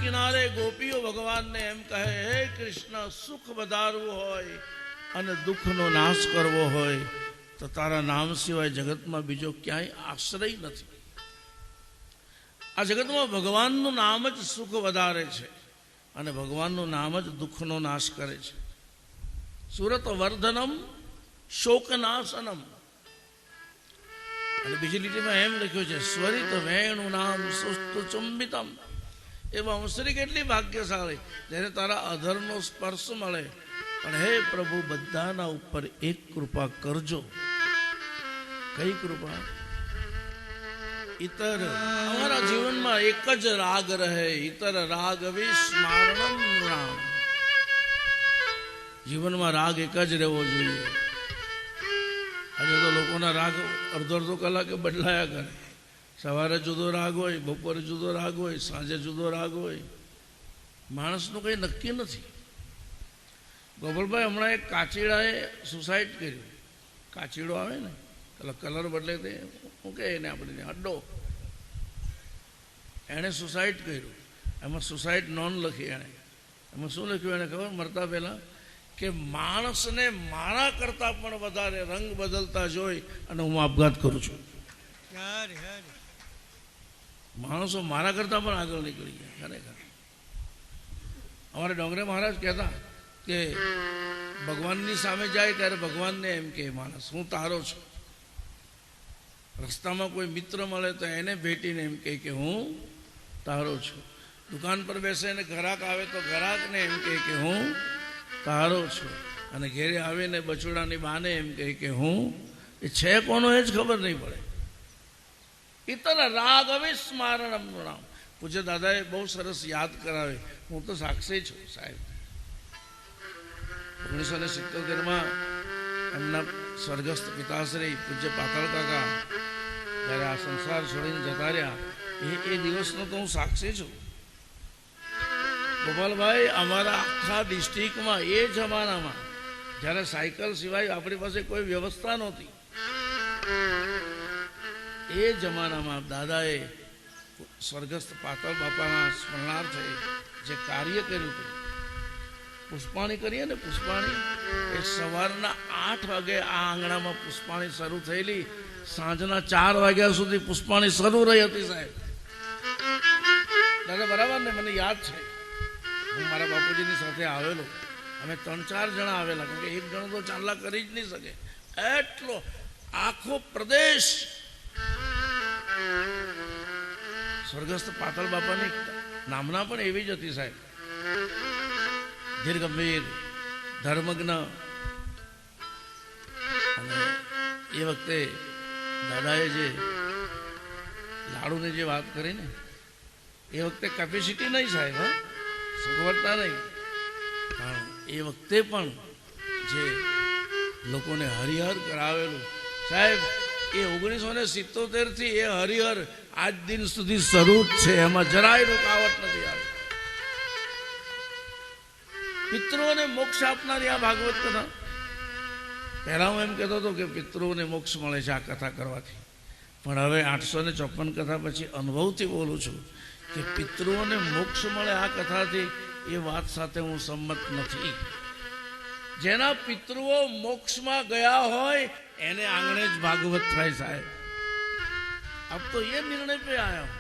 કિનારે ગોપીઓ ભગવાનને એમ કહે, હે કૃષ્ણ, સુખ વધારવું હોય અને દુઃખનો નાશ કરવો હોય તો તારા નામ સિવાય જગતમાં બીજો ક્યાંય આશ્રય નથી. આ જગતમાં ભગવાનનું નામ જ સુખ વધારે છે અને ભગવાનનું નામ જ દુઃખનો નાશ કરે છે. સુરત વર્ધનમ શોકનાશનમ. અને બીજી લીટીમાં એમ લખ્યું છે, સ્વરિત વેણુ નામ સુસ્તુ ચુંબિતમ. એ વંશરી કેટલી ભાગ્યશાળી જેને તારા અધરનો સ્પર્શ મળે. પણ હે પ્રભુ, બધાના ઉપર એક કૃપા કરજો. કઈ કૃપા? ઇતર, અમારા જીવનમાં એક જ રાગ રહે. ઇતર રાગ વિસ્મારણમ રામ. જીવનમાં રાગ એક જ રહેવો જોઈએ. આજે તો લોકોના રાગ અડધો કલાકે બદલાયા કરે. સવારે જુદો રાગ હોય, બપોરે જુદો રાગ હોય, સાંજે જુદો રાગ હોય. માણસનું કંઈ નક્કી નથી. ગોપાલભાઈ, હમણાં એક કાચીડાએ સુસાઇડ કર્યું. કાચીડો આવે ને, કલર બદલે તે શું કહે એને આપણે અડ્ડો, એણે સુસાઇડ કર્યું. એમાં સુસાઇડ નોન લખી એણે. એમાં શું લખ્યું એને ખબર? મરતા પહેલાં કે માણસને મારા કરતાં પણ વધારે રંગ બદલતા જોઈ અને હું આપઘાત કરું છું. માણસો મારા કરતાં પણ આગળ નીકળી ગયા. ખરેખર અમારે ડોંગરે મહારાજ કહેતા કે ભગવાનની સામે જાય ત્યારે ભગવાનને એમ કે, માણસ હું તારો છું. રસ્તામાં કોઈ મિત્ર મળે તો એને ભેટીને એમ કે હું તારો છું. દુકાન પર બેસે ને ગ્રાહક આવે તો ગ્રાહકને એમ કે હું તારો છું. અને ઘેરે આવીને બચોડાની બાને એમ કે હું એ છે કોનો એ જ ખબર નહીં પડે. ઇતર રાગ અવિસ્મારણમ નામ. પૂજ્ય દાદાએ બહુ સરસ યાદ કરાવે. હું તો સાક્ષી છું સાહેબ. 1977માં એમના સ્વર્ગસ્થ પિતાશ્રી પૂજ્ય પાતાળ કાકા જ્યારે આ સંસાર છોડીને જતા રહ્યા, એ દિવસનો તો હું સાક્ષી છું. ગોપાલભાઈ, અમારા આખા ડિસ્ટ્રિક્ટમાં એ જમાનામાં જ્યારે સાયકલ સિવાય આપણી પાસે કોઈ વ્યવસ્થા નહોતી, એ જમાનામાં દાદાએ સ્વર્ગસ્થ પાતાળ બાપાના સ્મરણાર્થે જે કાર્ય કર્યું હતું, પુષ્પાણી કરીએ ને, પુષ્પાણી એ સવારના 8 વાગે આ આંગણામાં પુષ્પાણી શરૂ થયેલી, સાંજના 4 વાગ્યા સુધી પુષ્પાણી શરૂ રહી હતી સાહેબ. દાદા બરાબર ને? મને યાદ છે, હું મારા બાપુજીની સાથે આવેલો. અમે 3-4 જણા આવેલા, કારણ કે એક જણો તો ચાંદલા કરી જ નહીં શકે. એટલો આખો પ્રદેશ સ્વર્ગસ્થ પાતાળ બાપાની નામના પણ એવી જ હતી સાહેબ. ધીરગંભીર, ધર્મજ્ઞ. અને એ વખતે દાદાએ જે લાડુની જે વાત કરી ને, એ વખતે કેપેસિટી નહીં સાહેબ, સગવડતા નહીં. પણ એ વખતે પણ જે લોકોને હરિહર કરાવેલું સાહેબ, એ 1977થી એ હરિહર આજ દિન સુધી શરૂ જ છે. એમાં જરાય રૂકાવટ નથી આવી. પિતૃઓને મોક્ષ આપનારી આ ભાગવત કથા. પહેલા હું એમ કહેતો હતો કે પિતૃઓને મોક્ષ મળે છે આ કથા કરવાથી, પણ હવે 854 કથા પછી અનુભવથી બોલું છું કે પિતૃઓને મોક્ષ મળે આ કથાથી, એ વાત સાથે હું સંમત નથી. જેના પિતૃઓ મોક્ષમાં ગયા હોય એને આંગણે જ ભાગવત થાય સાહેબ. अब तो ये निर्णय पे आया हूं